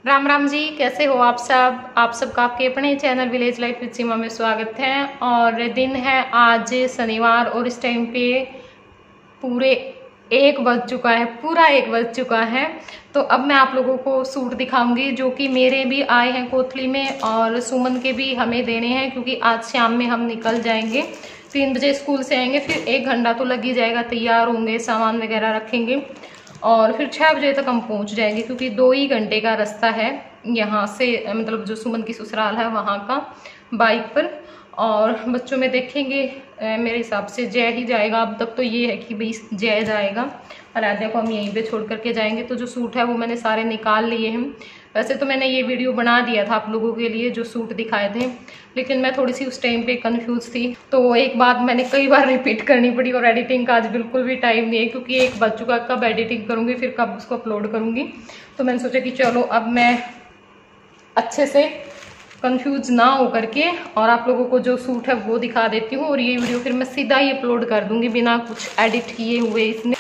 राम राम जी, कैसे हो आप सब। आप सबका आपके अपने चैनल विलेज लाइफ विद सीमा में स्वागत है। और दिन है आज शनिवार और इस टाइम पे पूरे 1 बज चुका है, पूरा 1 बज चुका है। तो अब मैं आप लोगों को सूट दिखाऊंगी जो कि मेरे भी आए हैं कोतली में और सुमन के भी हमें देने हैं, क्योंकि आज शाम में हम निकल जाएंगे। 3 बजे स्कूल से आएंगे, फिर 1 घंटा तो लग ही जाएगा, तैयार होंगे, सामान वगैरह रखेंगे और फिर 6 बजे तक हम पहुंच जाएंगे, क्योंकि 2 ही घंटे का रास्ता है यहाँ से, मतलब जो सुमन की ससुराल है वहाँ का, बाइक पर। और बच्चों में देखेंगे, मेरे हिसाब से जय ही जाएगा। अब तक तो ये है कि भाई जय जाएगा, आराध्या को हम यहीं पे छोड़ करके जाएंगे। तो जो सूट है वो मैंने सारे निकाल लिए हैं। वैसे तो मैंने ये वीडियो बना दिया था आप लोगों के लिए जो सूट दिखाए थे, लेकिन मैं थोड़ी सी उस टाइम पे कंफ्यूज थी, तो एक बात मैंने कई बार रिपीट करनी पड़ी। और एडिटिंग का आज बिल्कुल भी टाइम नहीं है, क्योंकि 1 बज चुका, कब एडिटिंग करूँगी, फिर कब उसको अपलोड करूँगी। तो मैंने सोचा कि चलो अब मैं अच्छे से कंफ्यूज ना हो करके और आप लोगों को जो सूट है वो दिखा देती हूँ। और ये वीडियो फिर मैं सीधा ही अपलोड कर दूंगी बिना कुछ एडिट किए हुए। इसमें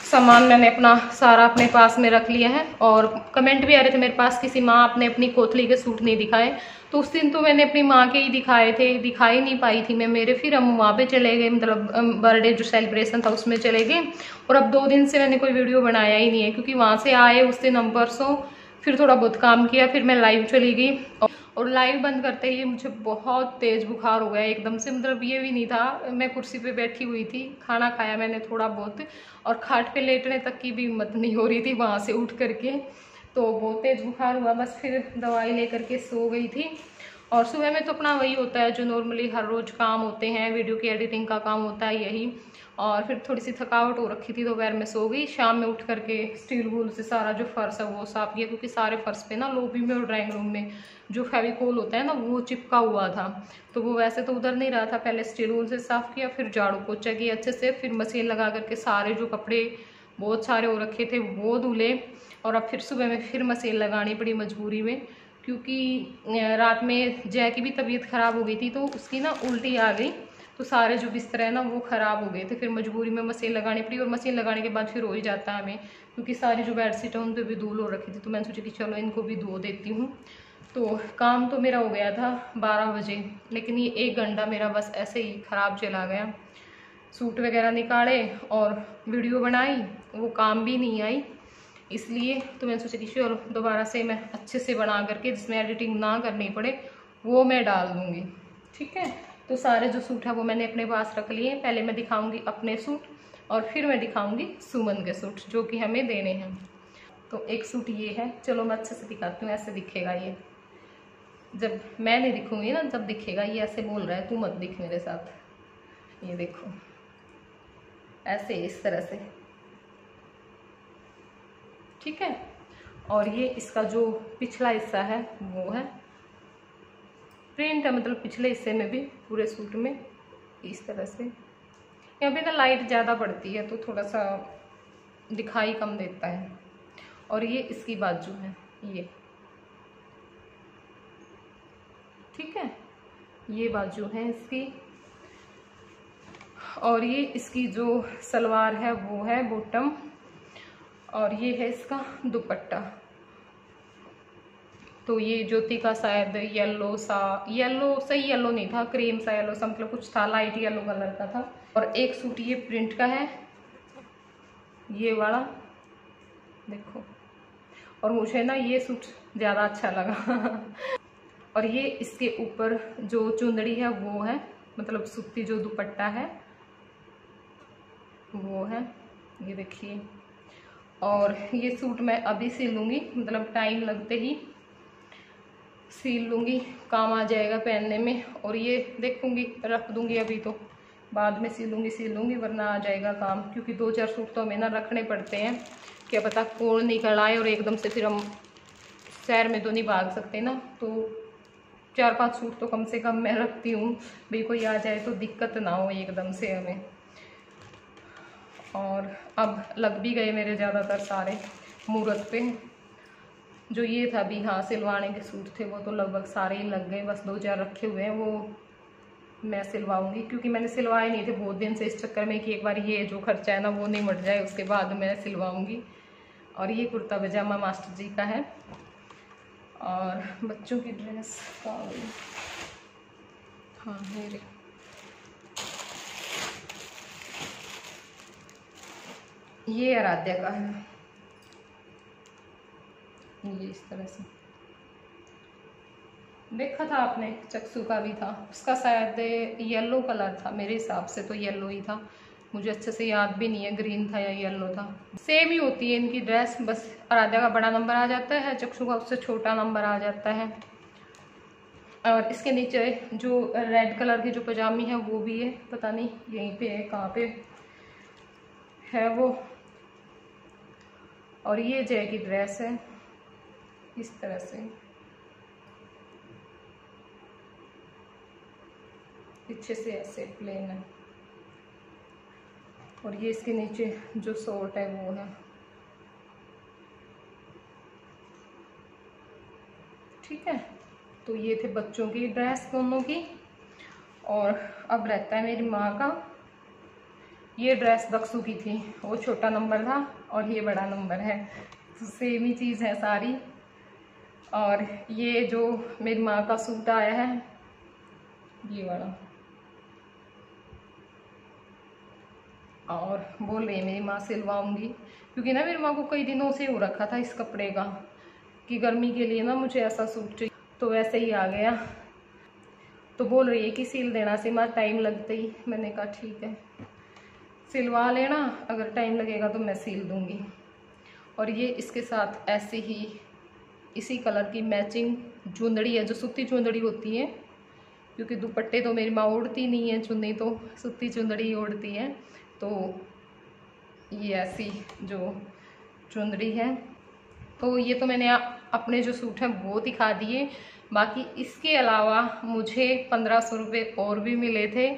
सामान मैंने अपना सारा अपने पास में रख लिया है। और कमेंट भी आ रहे थे मेरे पास, किसी माँ आपने अपनी कोतली के सूट नहीं दिखाए। तो उस दिन तो मैंने अपनी माँ के ही दिखाए थे, दिखा ही नहीं पाई थी मैं मेरे। फिर हम वहाँ पे चले गए, मतलब बर्थडे जो सेलिब्रेशन था उसमें चले गए। और अब 2 दिन से मैंने कोई वीडियो बनाया ही नहीं है, क्योंकि वहाँ से आए उस दिन हम परसों, फिर थोड़ा बहुत काम किया, फिर मैं लाइव चली गई। और लाइव बंद करते ही मुझे बहुत तेज बुखार हो गया एकदम से। मतलब ये भी नहीं था, मैं कुर्सी पे बैठी हुई थी, खाना खाया मैंने थोड़ा बहुत, और खाट पे लेटने तक की भी हिम्मत नहीं हो रही थी वहाँ से उठ करके। तो बहुत तेज बुखार हुआ, बस फिर दवाई ले करके सो गई थी। और सुबह में तो अपना वही होता है जो नॉर्मली हर रोज काम होते हैं, वीडियो की एडिटिंग का काम होता है यही। और फिर थोड़ी सी थकावट हो रखी थी, दोपहर में सो गई। शाम में उठ करके स्टील वूल से सारा जो फर्श है वो साफ किया, क्योंकि सारे फर्श पे ना लॉबी में और ड्राइंग रूम में जो फेविकोल होता है ना वो चिपका हुआ था। तो वो वैसे तो उधर नहीं रहा था, पहले स्टील वूल से साफ किया, फिर झाड़ू पोछा किया अच्छे से, फिर मशीन लगा करके सारे जो कपड़े बहुत सारे हो रखे थे वो धुले। और अब फिर सुबह में फिर मशीन लगानी पड़ी मजबूरी में, क्योंकि रात में जय की भी तबीयत खराब हो गई थी, तो उसकी ना उल्टी आ गई। तो सारे जो बिस्तर है ना वो ख़राब हो गए थे, फिर मजबूरी में मशीन लगानी पड़ी। और मशीन लगाने के बाद फिर हो ही जाता है हमें, क्योंकि सारी जो बेडशीट है उन पर भी धूल हो रखी थी। तो मैंने सोची कि चलो इनको भी धो देती हूँ। तो काम तो मेरा हो गया था 12 बजे, लेकिन ये 1 घंटा मेरा बस ऐसे ही ख़राब चला गया। सूट वगैरह निकाले और वीडियो बनाई, वो काम भी नहीं आई। इसलिए तो मैंने सोचा कि चलो दोबारा से मैं अच्छे से बना करके, जिसमें एडिटिंग ना करनी पड़े, वो मैं डाल दूँगी। ठीक है, तो सारे जो सूट है वो मैंने अपने पास रख लिए हैं। पहले मैं दिखाऊंगी अपने सूट और फिर मैं दिखाऊंगी सुमन के सूट जो कि हमें देने हैं। तो एक सूट ये है, चलो मैं अच्छे से दिखाती हूँ। ऐसे दिखेगा ये, जब मैं नहीं दिखूंगी ना जब दिखेगा। ये ऐसे बोल रहा है तू मत दिख मेरे साथ, ये देखो ऐसे इस तरह से। ठीक है, और ये इसका जो पिछला हिस्सा है वो है प्रिंट है, मतलब पिछले हिस्से में भी पूरे सूट में इस तरह से। यहाँ पे ना लाइट ज़्यादा पड़ती है तो थोड़ा सा दिखाई कम देता है। और ये इसकी बाजू है ये, ठीक है, ये बाजू है इसकी। और ये इसकी जो सलवार है वो है बॉटम, और ये है इसका दुपट्टा। तो ये ज्योति का शायद येलो सही येलो नहीं था, क्रीम सा येलो सा, मतलब कुछ था, लाइट येलो कलर का था। और एक सूट ये प्रिंट का है, ये वाला देखो। और मुझे ना ये सूट ज़्यादा अच्छा लगा और ये इसके ऊपर जो चुंदड़ी है वो है, मतलब सूती जो दुपट्टा है वो है, ये देखिए। और ये सूट मैं अभी सिल लूँगी, मतलब टाइम लगते ही सील लूँगी, काम आ जाएगा पहनने में। और ये देखूँगी, रख दूँगी, अभी तो बाद में सील लूँगी वरना आ जाएगा काम, क्योंकि 2-4 सूट तो हमें ना रखने पड़ते हैं, क्या पता कौन निकल आए और एकदम से फिर हम शहर में तो नहीं भाग सकते ना। तो 4-5 सूट तो कम से कम मैं रखती हूँ, भाई कोई आ जाए तो दिक्कत ना हो एकदम से हमें। और अब लग भी गए मेरे ज़्यादातर सारे मुहूर्त पे। जो ये था भी, हाँ, सिलवाने के सूट थे वो तो लगभग सारे ही लग गए, बस 2-4 रखे हुए हैं, वो मैं सिलवाऊंगी, क्योंकि मैंने सिलवाए नहीं थे बहुत दिन से, इस चक्कर में कि एक बार ये जो खर्चा है ना वो नहीं मट जाए, उसके बाद मैं सिलवाऊंगी। और ये कुर्ता पजामा मास्टर जी का है, और बच्चों की ड्रेस का, हाँ मेरे ये आराध्या का है, ये इस तरह से देखा था आपने, चक्सू का भी था, उसका शायद येलो कलर था, मेरे हिसाब से तो येलो ही था, मुझे अच्छे से याद भी नहीं है ग्रीन था या येलो था। सेम ही होती है इनकी ड्रेस, बस आराध्या का बड़ा नंबर आ जाता है, चक्षु का उससे छोटा नंबर आ जाता है। और इसके नीचे जो रेड कलर की जो पजामी है वो भी है, पता नहीं यहीं पे है, कहाँ पे है वो। और ये जय की ड्रेस है इस तरह से, पीछे से ऐसे प्लेन है, और ये इसके नीचे जो शॉर्ट है वो है। ठीक है, तो ये थे बच्चों की ड्रेस दोनों की। और अब रहता है मेरी माँ का, ये ड्रेस दक्षु की थी, वो छोटा नंबर था और ये बड़ा नंबर है, तो सेम ही चीज़ है सारी। और ये जो मेरी माँ का सूट आया है ये वाला, और बोल रही है मेरी माँ सिलवाऊंगी, क्योंकि ना मेरी माँ को कई दिनों से हो रखा था इस कपड़े का कि गर्मी के लिए ना मुझे ऐसा सूट चाहिए, तो वैसे ही आ गया। तो बोल रही है कि सिल देना सीमा, टाइम लगता ही। मैंने कहा ठीक है सिलवा लेना, अगर टाइम लगेगा तो मैं सिल दूंगी। और ये इसके साथ ऐसे ही इसी कलर की मैचिंग चुंदड़ी है, जो सूती चुंदड़ी होती है, क्योंकि दुपट्टे तो मेरी माँ ओढ़ती नहीं है, चुन्नी तो सूती चुंदड़ी ओढ़ती है, तो ये ऐसी जो चुंदड़ी है। तो ये तो मैंने अपने जो सूट हैं वो दिखा दिए। बाकी इसके अलावा मुझे 1500 रुपये और भी मिले थे,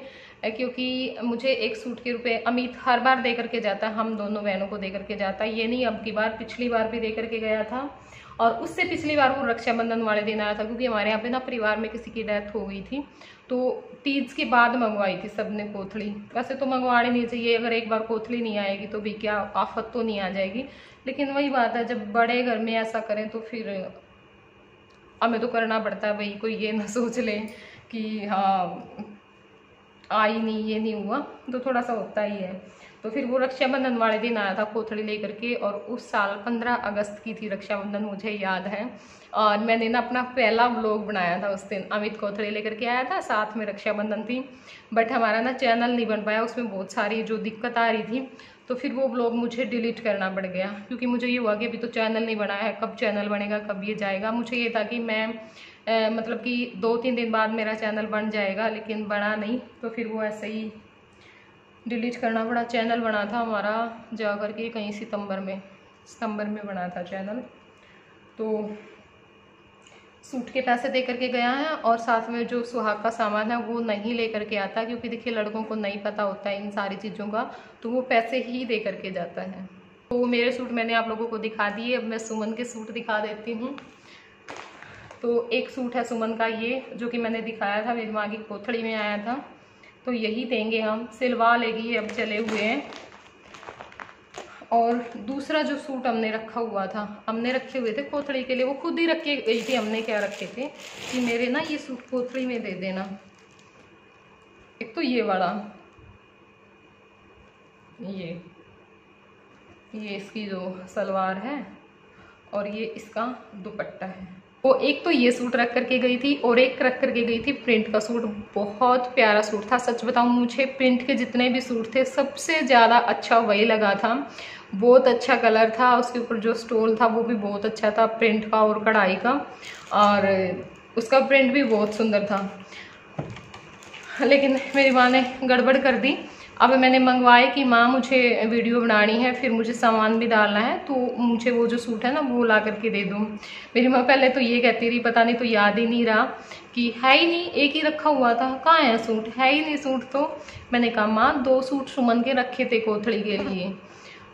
क्योंकि मुझे एक सूट के रुपए अमित हर बार दे करके जाता है, हम दोनों बहनों को दे करके जाता है, ये नहीं अब की बार, पिछली बार भी दे करके गया था, और उससे पिछली बार वो रक्षाबंधन वाले दिन आया था, क्योंकि हमारे यहाँ पे ना परिवार में किसी की डेथ हो गई थी, तो तीज के बाद मंगवाई थी सबने कोथली। वैसे तो मंगवानी नहीं चाहिए, अगर एक बार कोथली नहीं आएगी तो भी क्या आफत तो नहीं आ जाएगी, लेकिन वही बात है जब बड़े घर में ऐसा करें तो फिर हमें तो करना पड़ता है भाई, कोई ये ना सोच ले कि हाँ आई नहीं, ये नहीं हुआ, तो थोड़ा सा होता ही है। तो फिर वो रक्षाबंधन वाले दिन आया था कोथड़ी लेकर के, और उस साल 15 अगस्त की थी रक्षाबंधन, मुझे याद है। और मैंने ना अपना पहला व्लॉग बनाया था उस दिन, अमित कोथड़ी लेकर के आया था, साथ में रक्षाबंधन थी, बट हमारा ना चैनल नहीं बन पाया, उसमें बहुत सारी जो दिक्कत आ रही थी, तो फिर वो व्लॉग मुझे डिलीट करना पड़ गया, क्योंकि मुझे ये हुआ कि अभी तो चैनल नहीं बनाया है, कब चैनल बनेगा, कब ये जाएगा। मुझे ये था कि मैं मतलब कि 2-3 दिन बाद मेरा चैनल बन जाएगा, लेकिन बना नहीं, तो फिर वो ऐसे ही डिलीट करना पड़ा। चैनल बना था हमारा जा कर के कहीं सितंबर में बना था चैनल। तो सूट के पैसे दे करके गया है, और साथ में जो सुहाग का सामान है वो नहीं ले करके आता, क्योंकि देखिए लड़कों को नहीं पता होता है इन सारी चीज़ों का, तो वो पैसे ही दे करके जाता है। तो मेरे सूट मैंने आप लोगों को दिखा दिए, अब मैं सुमन के सूट दिखा देती हूँ। तो एक सूट है सुमन का ये, जो कि मैंने दिखाया था, मेरी माँ की कोथड़ी में आया था, तो यही देंगे हम, सिलवा लेगी, ये अब चले हुए हैं। और दूसरा जो सूट हमने रखा हुआ था, हमने रखे हुए थे कोथड़ी के लिए, वो खुद ही रखे गई थी, हमने क्या रखे थे कि मेरे ना ये सूट कोथड़ी में दे देना। एक तो ये वाला, ये इसकी जो सलवार है, और ये इसका दुपट्टा है। वो एक तो ये सूट रख करके गई थी, और एक रख करके गई थी प्रिंट का सूट, बहुत प्यारा सूट था। सच बताऊं, मुझे प्रिंट के जितने भी सूट थे सबसे ज़्यादा अच्छा वही लगा था, बहुत अच्छा कलर था, उसके ऊपर जो स्टोल था वो भी बहुत अच्छा था, प्रिंट का और कढ़ाई का, और उसका प्रिंट भी बहुत सुंदर था। लेकिन मेरी माँ ने गड़बड़ कर दी। अब मैंने मंगवाए कि माँ मुझे वीडियो बनानी है, फिर मुझे सामान भी डालना है, तो मुझे वो जो सूट है ना वो ला करके दे दो। मेरी माँ पहले तो ये कहती रही, पता नहीं तो याद ही नहीं रहा कि है ही नहीं, एक ही रखा हुआ था, कहाँ है सूट, है ही नहीं सूट। तो मैंने कहा माँ 2 सूट सुमन के रखे थे कोथड़ी के लिए,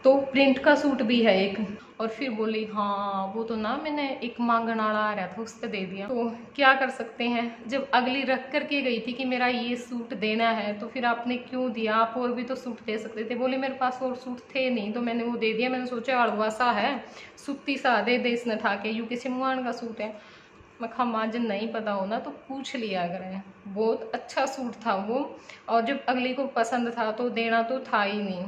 तो प्रिंट का सूट भी है एक, और फिर बोली हाँ वो तो ना मैंने एक मांगन वाला आ रहा था उसका दे दिया। तो क्या कर सकते हैं, जब अगली रख करके गई थी कि मेरा ये सूट देना है तो फिर आपने क्यों दिया, आप और भी तो सूट दे सकते थे। बोले मेरे पास और सूट थे नहीं तो मैंने वो दे दिया। मैंने सोचा अड़वा सा है सुत्ती सा दे दे इसने ठा के, यूँ किसी मुआन का सूट है। मैं खा माजन नहीं पता हो ना तो पूछ लिया करें। बहुत अच्छा सूट था वो, और जब अगली को पसंद था तो देना तो था ही नहीं,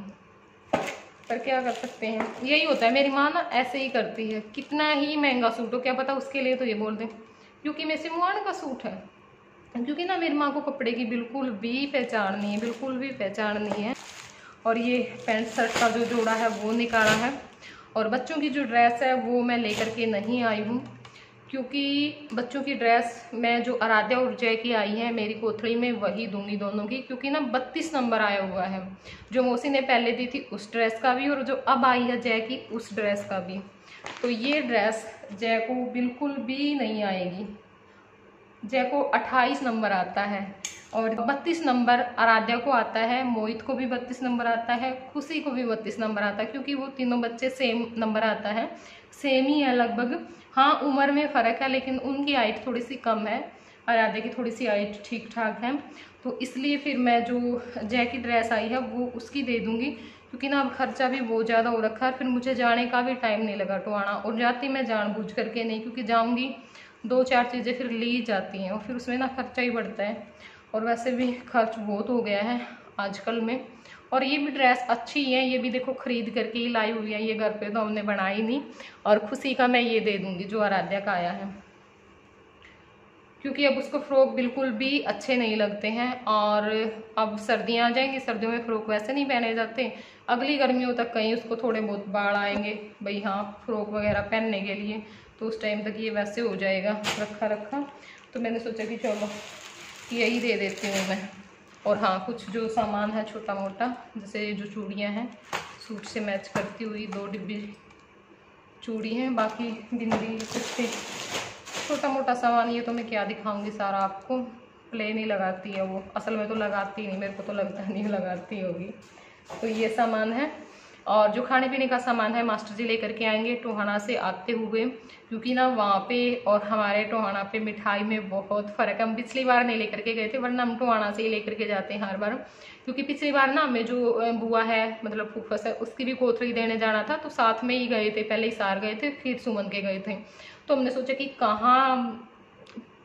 पर क्या कर सकते हैं, यही होता है। मेरी माँ ना ऐसे ही करती है, कितना ही महंगा सूट हो क्या पता उसके लिए तो ये बोल दे क्योंकि मेरे सिमुआन का सूट है। क्योंकि ना मेरी माँ को कपड़े की बिल्कुल भी पहचान नहीं है, बिल्कुल भी पहचान नहीं है। और ये पैंट शर्ट का जो जोड़ा है वो निकाला है, और बच्चों की जो ड्रेस है वो मैं लेकर के नहीं आई हूँ, क्योंकि बच्चों की ड्रेस मैं जो आराध्या और जय की आई है मेरी कोथड़ी में वही दूंगी दोनों की, क्योंकि ना 32 नंबर आया हुआ है, जो मौसी ने पहले दी थी उस ड्रेस का भी और जो अब आई है जय की उस ड्रेस का भी। तो ये ड्रेस जय को बिल्कुल भी नहीं आएगी। जय को 28 नंबर आता है और 32 नंबर आराध्या को आता है, मोहित को भी 32 नंबर आता है, खुशी को भी 32 नंबर आता है, क्योंकि वो तीनों बच्चे सेम नंबर आता है, सेम ही है लगभग। हाँ उम्र में फ़र्क है लेकिन उनकी हाइट थोड़ी सी कम है, आराध्या की थोड़ी सी हाइट ठीक ठाक है। तो इसलिए फिर मैं जो जय की ड्रेस आई है वो उसकी दे दूँगी, क्योंकि ना अब खर्चा भी बहुत ज़्यादा हो रखा है। फिर मुझे जाने का भी टाइम नहीं लगा टोहाना, और जाती मैं जानबूझ करके नहीं, क्योंकि जाऊँगी 2-4 चीज़ें फिर ली जाती हैं और फिर उसमें ना खर्चा ही बढ़ता है, और वैसे भी खर्च बहुत हो गया है आजकल में। और ये भी ड्रेस अच्छी है, ये भी देखो खरीद करके ही लाई हुई है, ये घर पे तो हमने बनाई नहीं। और खुशी का मैं ये दे दूंगी जो आराध्या का आया है, क्योंकि अब उसको फ्रॉक बिल्कुल भी अच्छे नहीं लगते हैं, और अब सर्दियाँ आ जाएंगी, सर्दियों में फ्रॉक वैसे नहीं पहने जाते, अगली गर्मियों तक कहीं उसको थोड़े बहुत बाढ़ आएंगे भाई हाँ फ्रॉक वगैरह पहनने के लिए, तो उस टाइम तक ये वैसे हो जाएगा रखा रखा। तो मैंने सोचा कि चलो यही दे देती हूँ मैं। और हाँ कुछ जो सामान है छोटा मोटा, जैसे ये जो चूड़ियाँ हैं सूट से मैच करती हुई 2 डिब्बी चूड़ी हैं, बाकी बिंदी कुछ छोटा मोटा सामान, ये तो मैं क्या दिखाऊंगी सारा आपको, प्लेन ही लगाती है वो, असल में तो लगाती नहीं, मेरे को तो लगता नहीं लगाती होगी। तो ये सामान है, और जो खाने पीने का सामान है मास्टर जी लेकर के आएंगे टोहाना से आते हुए, क्योंकि ना वहाँ पे और हमारे टोहाना पे मिठाई में बहुत फ़र्क है। हम पिछली बार नहीं लेकर के गए थे, वरना हम टोहाना से ही लेकर के जाते हैं हर बार, क्योंकि पिछली बार ना हमें जो बुआ है मतलब फूफस है उसकी भी कोथड़ी देने जाना था, तो साथ में ही गए थे, पहले हिसार गए थे फिर सुमन के गए थे। तो हमने सोचा कि कहाँ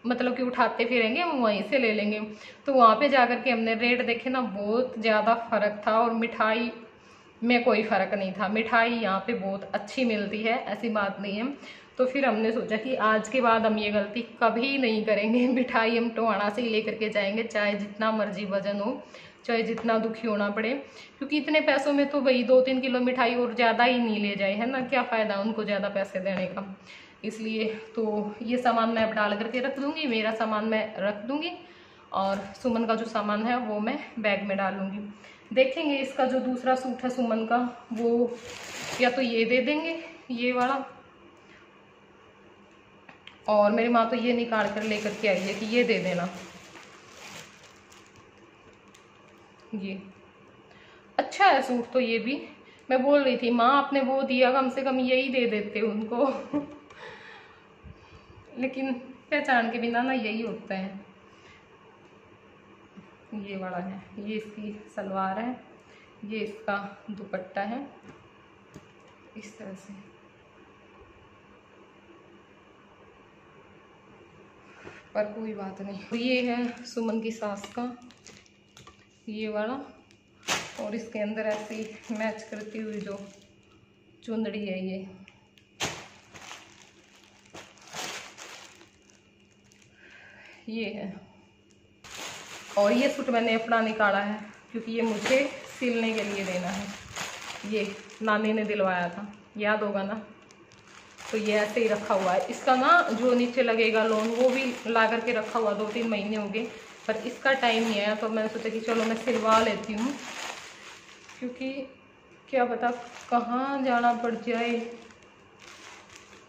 मतलब कि उठाते फिरेंगे, हम वहीं से ले लेंगे। तो वहाँ पे जाकर के हमने रेट देखे ना, बहुत ज़्यादा फ़र्क था, और मिठाई में कोई फ़र्क नहीं था। मिठाई यहाँ पे बहुत अच्छी मिलती है, ऐसी बात नहीं है। तो फिर हमने सोचा कि आज के बाद हम ये गलती कभी नहीं करेंगे, मिठाई हम टोहाना से ही लेकर के जाएंगे, चाहे जितना मर्जी वजन हो, चाहे जितना दुखी होना पड़े, क्योंकि इतने पैसों में तो भाई 2-3 किलो मिठाई और ज़्यादा ही नहीं ले जाए, है ना, क्या फ़ायदा उनको ज़्यादा पैसे देने का। इसलिए तो ये सामान मैं अब डाल करके रख दूँगी, मेरा सामान मैं रख दूँगी, और सुमन का जो सामान है वो मैं बैग में डालूँगी। देखेंगे इसका जो दूसरा सूट है सुमन का, वो या तो ये दे देंगे ये वाला, और मेरी माँ तो ये निकाल कर लेकर के आई है कि ये दे देना, ये अच्छा है सूट। तो ये भी मैं बोल रही थी माँ आपने वो दिया, कम से कम यही दे देते उनको लेकिन पहचान के बिना ना यही होता है। ये वाला है, ये इसकी सलवार है, ये इसका दुपट्टा है, इस तरह से। पर कोई बात नहीं। ये है सुमन की सास का ये वाला, और इसके अंदर ऐसी मैच करती हुई जो चुंदड़ी है ये है। और ये सूट मैंने अपना निकाला है, क्योंकि ये मुझे सिलने के लिए देना है, ये नानी ने दिलवाया था, याद होगा ना। तो ये ऐसे ही रखा हुआ है, इसका ना जो नीचे लगेगा लोन वो भी ला करके रखा हुआ, 2-3 महीने हो गए, पर इसका टाइम नहीं आया। तो मैंने सोचा कि चलो मैं सिलवा लेती हूँ, क्योंकि क्या पता कहाँ जाना पड़ जाए।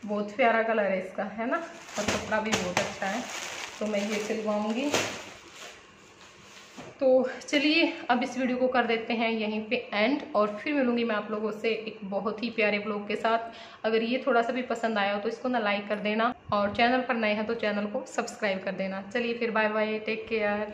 बहुत प्यारा कलर है इसका, है ना, और कपड़ा भी बहुत अच्छा है, तो मैं ये सिलवाऊंगी। तो चलिए अब इस वीडियो को कर देते हैं यहीं पे एंड, और फिर मिलूंगी मैं आप लोगों से एक बहुत ही प्यारे ब्लॉग के साथ। अगर ये थोड़ा सा भी पसंद आया हो तो इसको ना लाइक कर देना, और चैनल पर नए हैं तो चैनल को सब्सक्राइब कर देना। चलिए फिर बाय बाय, टेक केयर।